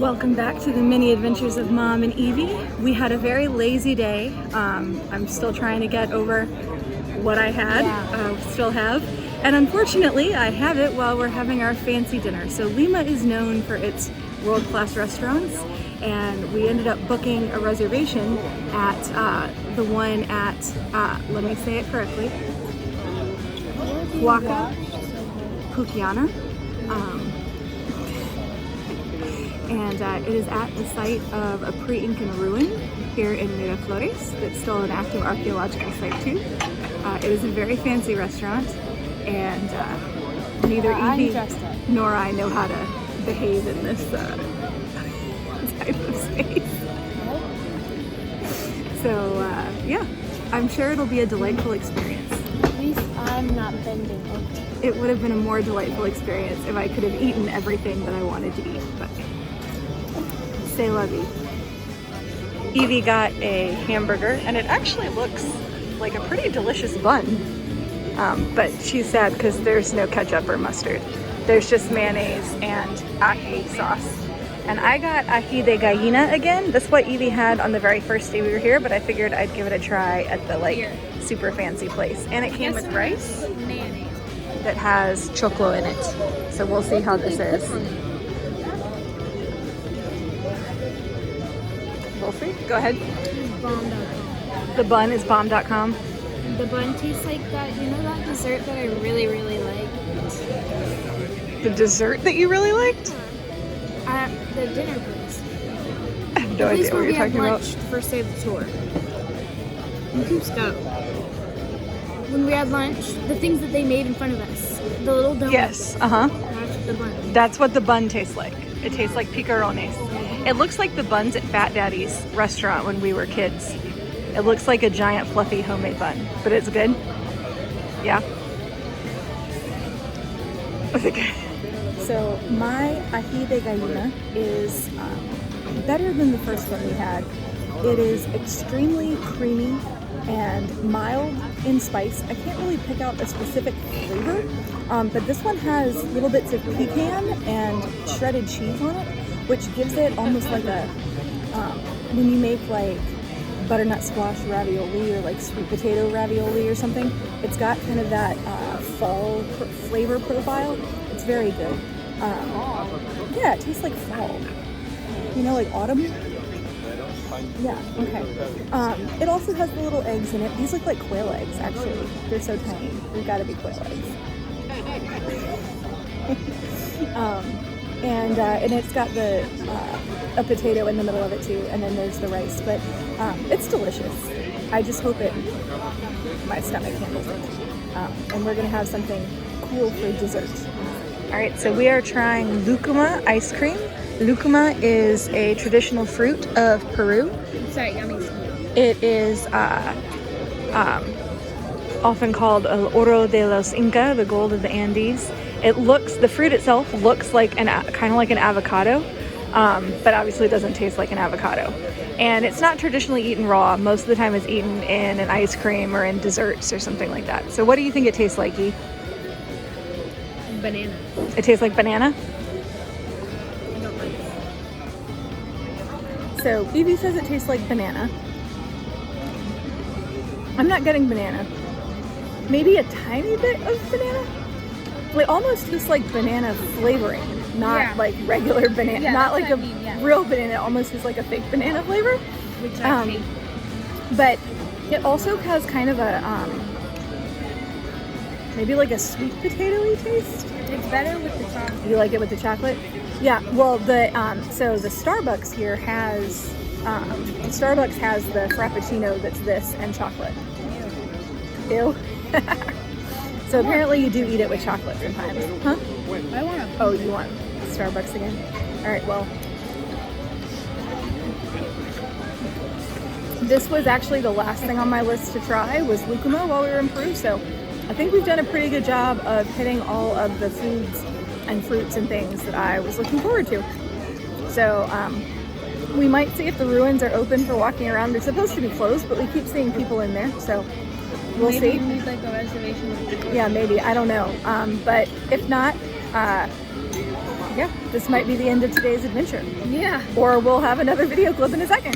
Welcome back to the mini adventures of Mom and Evie. We had a very lazy day. I'm still trying to get over what I had, still have. And unfortunately, I have it while we're having our fancy dinner. So Lima is known for its world-class restaurants, and we ended up booking a reservation at the one at, let me say it correctly, Huaca, Pucllana. And it is at the site of a pre-Incan ruin here in Miraflores that's still an active archaeological site too. It is a very fancy restaurant, and neither Evie nor I know how to behave in this type of space. So yeah, I'm sure it'll be a delightful experience. At least I'm not bending over. It would have been a more delightful experience if I could have eaten everything that I wanted to eat, but c'est la vie. Evie got a hamburger, and it actually looks like a pretty delicious bun. But she's sad because there's no ketchup or mustard. There's just mayonnaise and ají sauce. And I got ají de gallina again. That's what Evie had on the very first day we were here, but I figured I'd give it a try at the super fancy place. And it came with rice that has choclo in it. So we'll see how this is. We'll see. Go ahead. Bomb.com. The bun is bomb.com. The bun tastes like that, you know, that dessert that I really, really liked? The dessert that you really liked? At the dinner place. I have no idea what you're talking about. The first day of the tour. You can stop. When we had lunch, the things that they made in front of us, the little donuts. Yes, That's the bun. That's what the bun tastes like. It tastes like picarones. It looks like the buns at Fat Daddy's restaurant when we were kids. It looks like a giant fluffy homemade bun, but it's good. Yeah. Was it good? So my ají de gallina is better than the first one we had. It is extremely creamy and mild in spice. I can't really pick out a specific flavor, but this one has little bits of pecan and shredded cheese on it, which gives it almost like a, when you make like butternut squash ravioli or like sweet potato ravioli or something, it's got kind of that fall flavor profile. It's very good. Yeah, it tastes like fall. You know, like autumn? Yeah, okay. It also has the little eggs in it. These look like quail eggs, actually. They're so tiny. They've got to be quail eggs. And it's got a potato in the middle of it too, and then there's the rice. But it's delicious. I just hope my stomach handles it. And we're gonna have something cool for dessert. All right, so we are trying lucuma ice cream. Lucuma is a traditional fruit of Peru. Sorry, yummy. It is often called el oro de los Inca, the gold of the Andes. The fruit itself looks like kind of like an avocado, but obviously it doesn't taste like an avocado. And it's not traditionally eaten raw. Most of the time it's eaten in an ice cream or in desserts or something like that. So what do you think it tastes like, E? Banana. It tastes like banana? I don't like it. So Evie says it tastes like banana. I'm not getting banana. Maybe a tiny bit of banana? Like almost just like banana flavoring, not like regular banana, not like a real banana. It almost is like a fake banana flavor. Which I hate. But it also has kind of a maybe like a sweet potatoey taste. It's better with the chocolate. You like it with the chocolate? Yeah. Well, so the Starbucks here has Starbucks has the Frappuccino that's this and chocolate. Ew. So apparently you do eat it with chocolate sometimes. Huh? I want to. Oh, you want Starbucks again? All right, well. This was actually the last thing on my list to try was lucuma while we were in Peru. So I think we've done a pretty good job of hitting all of the foods and fruits and things that I was looking forward to. So we might see if the ruins are open for walking around. They're supposed to be closed, but we keep seeing people in there. So we'll see. Maybe you need like a reservation. Yeah, maybe. I don't know. But if not, Yeah, this might be the end of today's adventure. Yeah. Or we'll have another video clip in a second.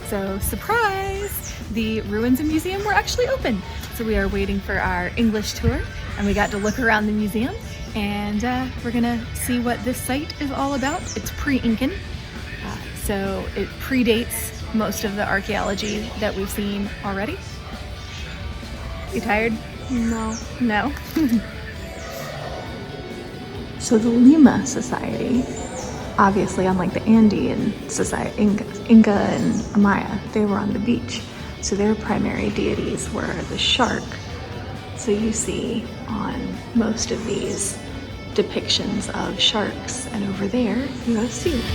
So, surprise! The ruins and museum were actually open. So we are waiting for our English tour, and we got to look around the museum, and we're gonna see what this site is all about. It's pre-Incan, so it predates most of the archaeology that we've seen already. You tired? No. No? So the Lima Society, obviously unlike the Andean Society, Inca and Maya, they were on the beach. So their primary deities were the shark. So you see on most of these depictions of sharks, and over there you have seals.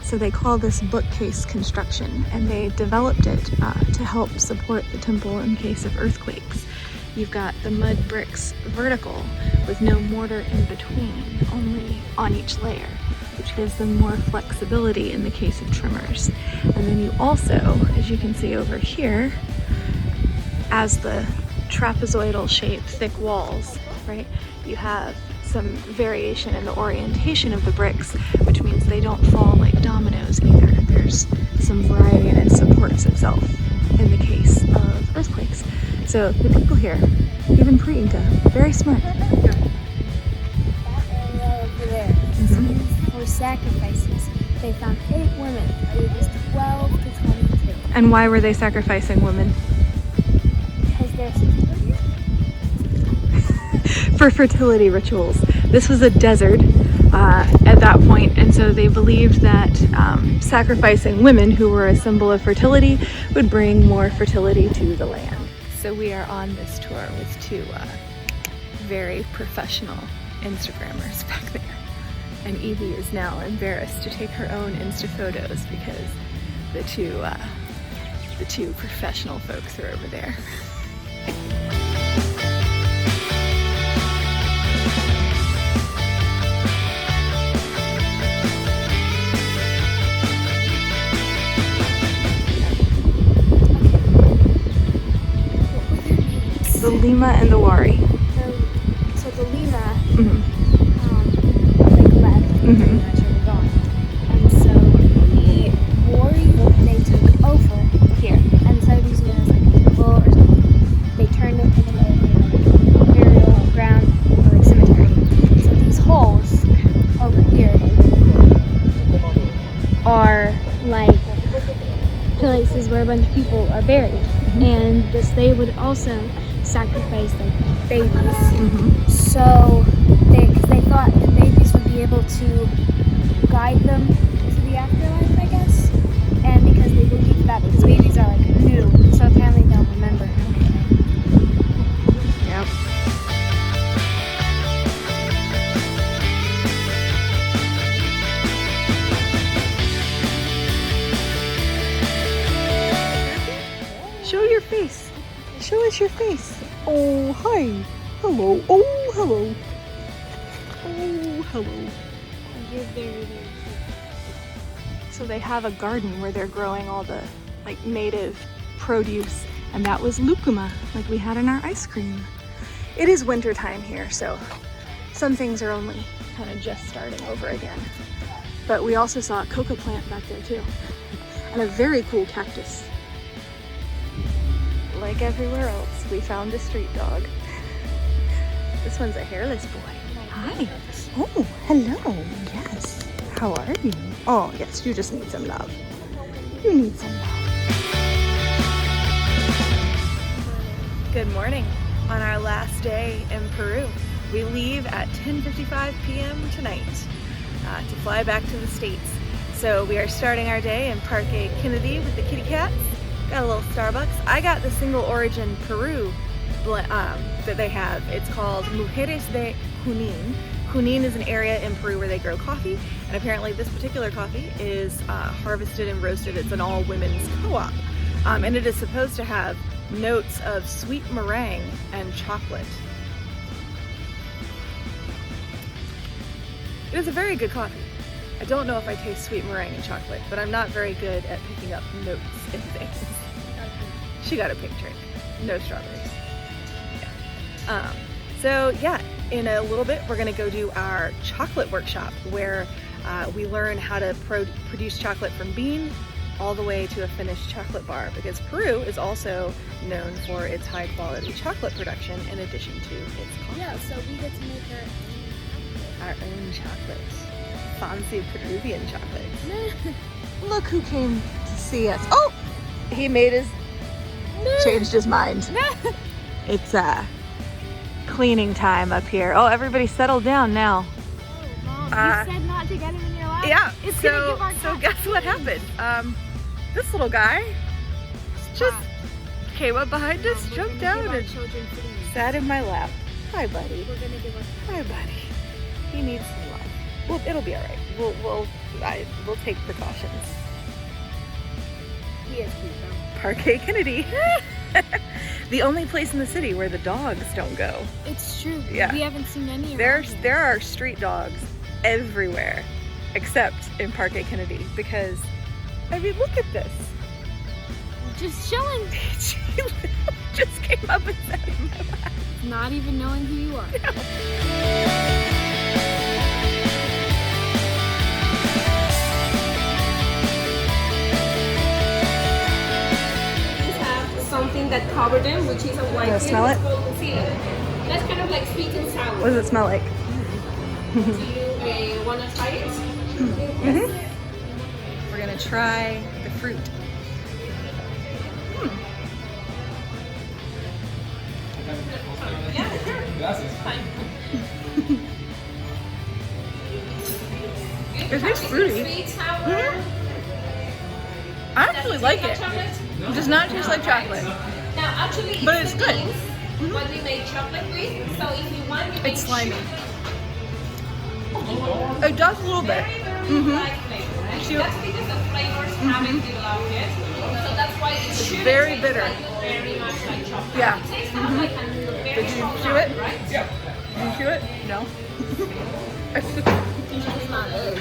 So they call this bookcase construction, and they developed it to help support the temple in case of earthquakes. You've got the mud bricks vertical with no mortar in between, only on each layer, which gives them more flexibility in the case of tremors. And then you also, as you can see over here, as the trapezoidal shape, thick walls, right, you have some variation in the orientation of the bricks, which means they don't fall like dominoes either. There's some variety and it supports itself in the case of earthquakes. So the people here, even pre-Inca, very smart. That area over there is used for sacrifices. They found 8 women, ages 12 to 22. And why were they sacrificing women? Because they're fertility. For fertility rituals. This was a desert at that point, and so they believed that sacrificing women, who were a symbol of fertility, would bring more fertility to the land. So we are on this tour with 2 very professional Instagrammers back there. And Evie is now embarrassed to take her own Insta photos because the two professional folks are over there. The Lima and the Wari. So the Lima, Mm-hmm. like left, pretty much are gone. And so the Wari, they took over here. And instead of using it as like a temple or something, they turned it into like burial ground or like cemetery. So these holes over here are like places where a bunch of people are buried. And this, they would also sacrifice like babies. So because they thought the babies would be able to guide them to the afterlife, I guess. And because they believe that because babies are like new, so apparently they'll remember everything. Yep. Show your face. Show us your face. Oh, hi. Hello. Oh, hello. Oh, hello. You're very, very cute. So they have a garden where they're growing all the like native produce, and that was lucuma, like we had in our ice cream. It is winter time here, so some things are only kind of just starting over again. But we also saw a coca plant back there too, and a very cool cactus. Like everywhere else, we found a street dog. This one's a hairless boy. Hi. Oh, hello. Yes. How are you? Oh, yes, you just need some love. You need some love. Good morning. On our last day in Peru, we leave at 10:55 p.m. tonight to fly back to the States. So we are starting our day in Parque Kennedy with the kitty cats. Got a little Starbucks. I got the single origin Peru that they have. It's called Mujeres de Junín, Junín is an area in Peru where they grow coffee, and apparently this particular coffee is harvested and roasted. It's an all-women's co-op, and it is supposed to have notes of sweet meringue and chocolate. It is a very good coffee. I don't know if I taste sweet meringue and chocolate, but I'm not very good at picking up notes in things. She got a pink drink, no strawberries. Yeah. So yeah, in a little bit we're gonna go do our chocolate workshop where we learn how to produce chocolate from bean all the way to a finished chocolate bar, because Peru is also known for its high quality chocolate production in addition to its coffee. Yeah, so we get to make Our own chocolate. Fancy Peruvian chocolate. Look who came to see us. Oh! He made his... changed his mind. It's cleaning time up here. Oh, everybody settle down now. Oh, Mom, you said not to get him in your lap. Yeah, It's so, gonna give our so cat guess what fleas. happened? This little guy just came up behind us, We're jumped gonna out, give our and children fleas. sat in my lap. Hi, buddy. We're gonna give our Hi, buddy. He needs some love. Well, it'll be all right. We'll take precautions. He is cute though. Parque Kennedy. The only place in the city where the dogs don't go. It's true. Yeah. We haven't seen any around here. There are street dogs everywhere, except in Parque Kennedy, because, I mean, look at this. Just chilling. She just came up and sat in my lap. Not even knowing who you are. Something that covered them, which is a white Wanna smell it? called concealer. That's kind of like sweet and sour. What does it smell like? Do you want to try it? We're gonna try the fruit. Yeah, sure. Fine. It tastes fruity. Sweet, sour. I actually like it. Chocolate? It does not taste like chocolate. Now, actually, But it's the good. beans, what we make chocolate with. So if you want, you make It's slimy. sugar. It does a little bit. Very, very light flavor, right? Sure. That's because the flavors haven't developed yet. So that's why it should very taste bitter. like very much like chocolate. Yeah. It tastes kind of like a very Did you strong chew nut, it? right? Did you chew it? No.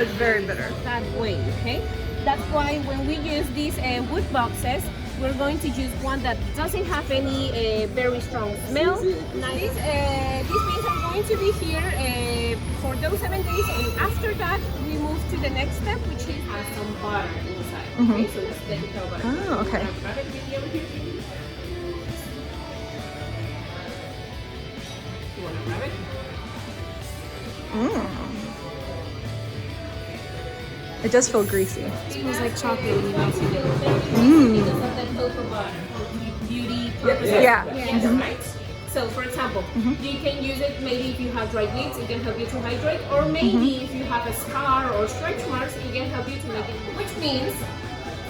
It's very bitter. That way, okay? That's why when we use these wood boxes, we're going to use one that doesn't have any very strong smell. These beans are going to be here for those 7 days, and after that, we move to the next step, which is has some butter inside. Okay, so let's take it over. Oh, okay. Grab it with you over here, please. You want to grab it? It does feel greasy. It smells like chocolate when you mix it. Because of the cocoa butter for beauty purposes. Yeah. Yes, right? So, for example, you can use it maybe if you have dry lips, it can help you to hydrate, or maybe if you have a scar or stretch marks, it can help you to make it, which means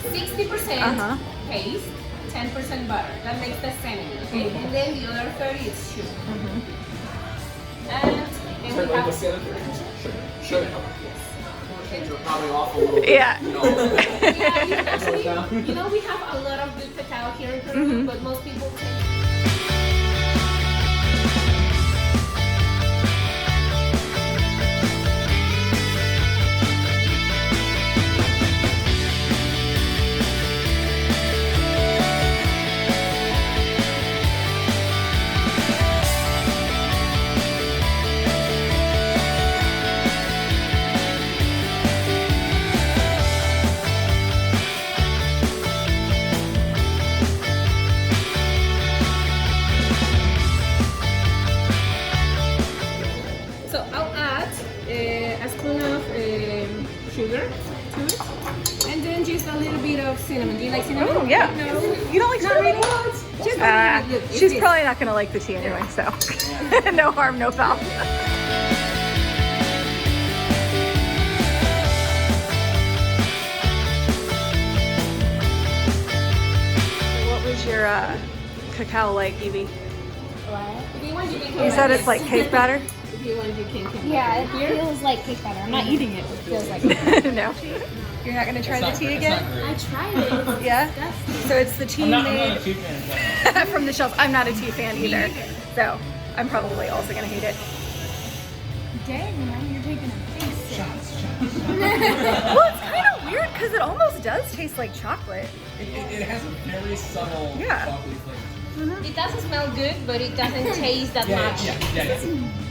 60% paste, 10% butter. That makes the cinnamon, okay? And then the other 30 is sugar. And then we have Sure. Things are probably off a little bit. Yeah. You know. yeah, you know, we have a lot of good cacao here in Peru, but most people take. So I'll add a spoon of sugar to it, and then just a little bit of cinnamon. Do you like cinnamon? Oh, yeah. No. You don't like Not cinnamon? really. Just a little bit. Look, it's She's this. probably not gonna like the tea anyway, so no harm, no foul. What was your cacao like, Evie? If you want, you can You said it's like cake batter? If you want, you can come Yeah, back it here. feels like cake batter. I'm not eating it. It feels like No. You're not gonna try the tea again? I tried it. It's Yeah. disgusting. So it's the tea I'm not made a tea fan. from the shelf. I'm not a tea fan either, so I'm probably also gonna hate it. Dang, Mom, you're taking a big sip. Well, it's kind of weird because it almost does taste like chocolate. It has a very subtle Yeah. chocolatey flavor. It doesn't smell good, but it doesn't taste that much. Yeah.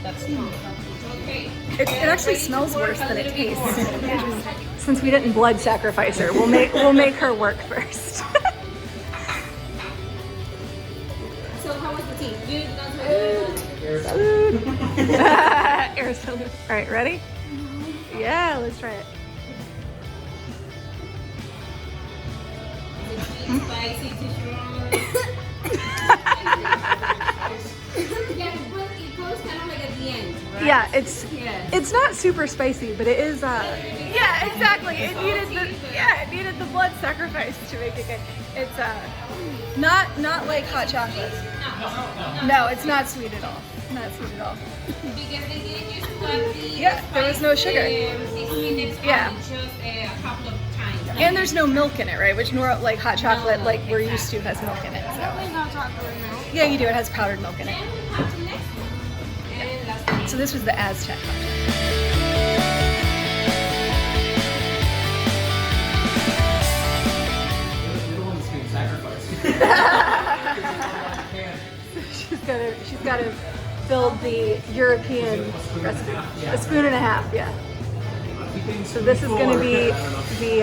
That's okay. It actually smells worse than it tastes. Since we didn't blood sacrifice her, we'll make her work first. So how was the tea? Good, not so good? Salud. Air salud. All right, ready? Yeah, let's try it. Is it sweet, spicy, too strong? Yeah, but it goes kind of like at the end, right? Yeah, it's Yeah. not super spicy, but it is. Yeah, exactly. It needed the blood sacrifice to make it good. It's not like hot chocolate. No, it's not sweet at all. Not sweet at all. Because they didn't use to put the There was no sugar. Minutes Yeah. on it, just a couple of times. And there's no milk in it, right? Which more like hot chocolate, like we're used to, has milk in it. So yeah, you do. It has powdered milk in it. Then we have the next one. And last one. So this was the Aztec hot You're the one that's being sacrificed. She's gotta build the European recipe. A spoon and a half, yeah. So this is gonna be the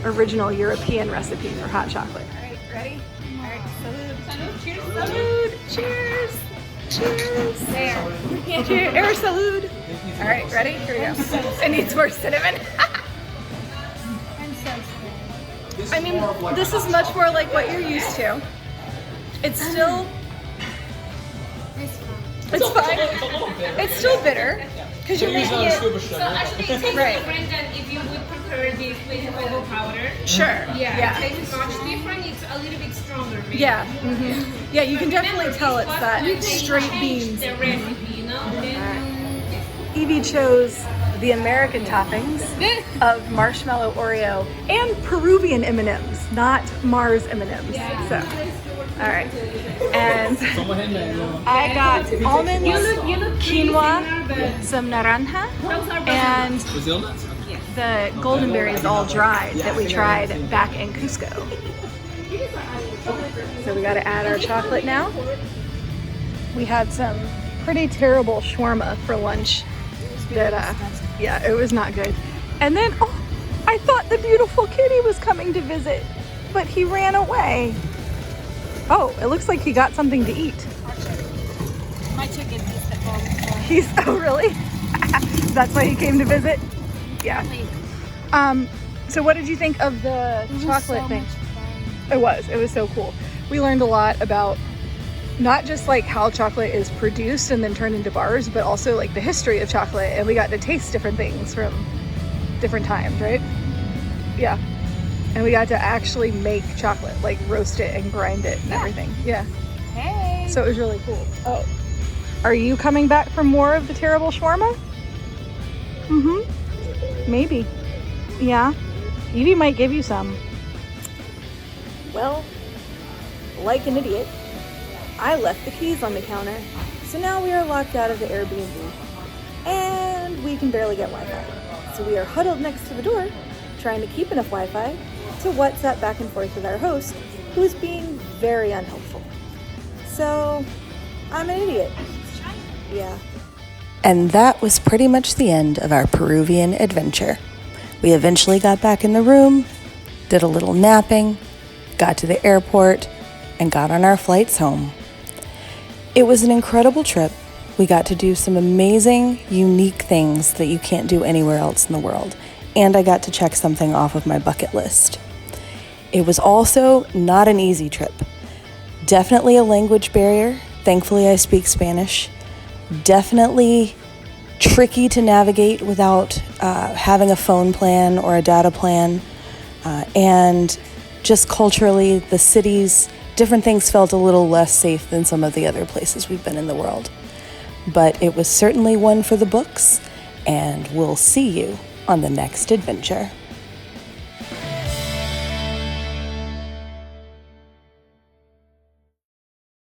original European recipe for hot chocolate. All right, ready? All right, salud. Salud, cheers. Salud. Cheers. Cheers. There. Cheers. Air salud. All right, ready? Here we go. It needs more cinnamon. I'm so scared. I mean, this is much more like what you're used to. It's still, it's fine. It's a little bitter. It's still bitter because you're Use making a scoop of it. sugar. So actually, it tastes Right. different than if you would prepare this with cocoa powder. Sure. Yeah, it tastes much different. It's a little bit stronger. Maybe. Yeah. Yeah, you can definitely Remember, tell this it's was that when they straight changed beans. The recipe, you know. Evie chose the American toppings of marshmallow Oreo and Peruvian M&Ms, not Mars M&Ms. So, all right. And I got almonds, quinoa, some naranja, and Brazil nuts? the golden berries all dried that we tried back in Cusco. So we got to add our chocolate now. We had some pretty terrible shawarma for lunch. Yeah, it was not good. And then, I thought the beautiful kitty was coming to visit, but he ran away. Oh, it looks like he got something to eat. My chicken is the ball. Oh, really? That's why he came to visit? Yeah. So what did you think of the chocolate thing? It was so cool. We learned a lot about not just like how chocolate is produced and then turned into bars, but also like the history of chocolate, and we got to taste different things from different times, right? Yeah. And we got to actually make chocolate, like roast it and grind it and everything. Yeah. Hey. So it was really cool. Oh, are you coming back for more of the terrible shawarma? Maybe. Yeah. Evie might give you some. Well, like an idiot, I left the keys on the counter, so now we are locked out of the Airbnb, and we can barely get Wi-Fi. So we are huddled next to the door, trying to keep enough Wi-Fi to WhatsApp back and forth with our host, who is being very unhelpful. So, I'm an idiot. Yeah. And that was pretty much the end of our Peruvian adventure. We eventually got back in the room, did a little napping, got to the airport, and got on our flights home. It was an incredible trip. We got to do some amazing, unique things that you can't do anywhere else in the world. And I got to check something off of my bucket list. It was also not an easy trip. Definitely a language barrier. Thankfully, I speak Spanish. Definitely tricky to navigate without having a phone plan or a data plan. And just culturally, the cities, different things felt a little less safe than some of the other places we've been in the world. but it was certainly one for the books, and we'll see you on the next adventure.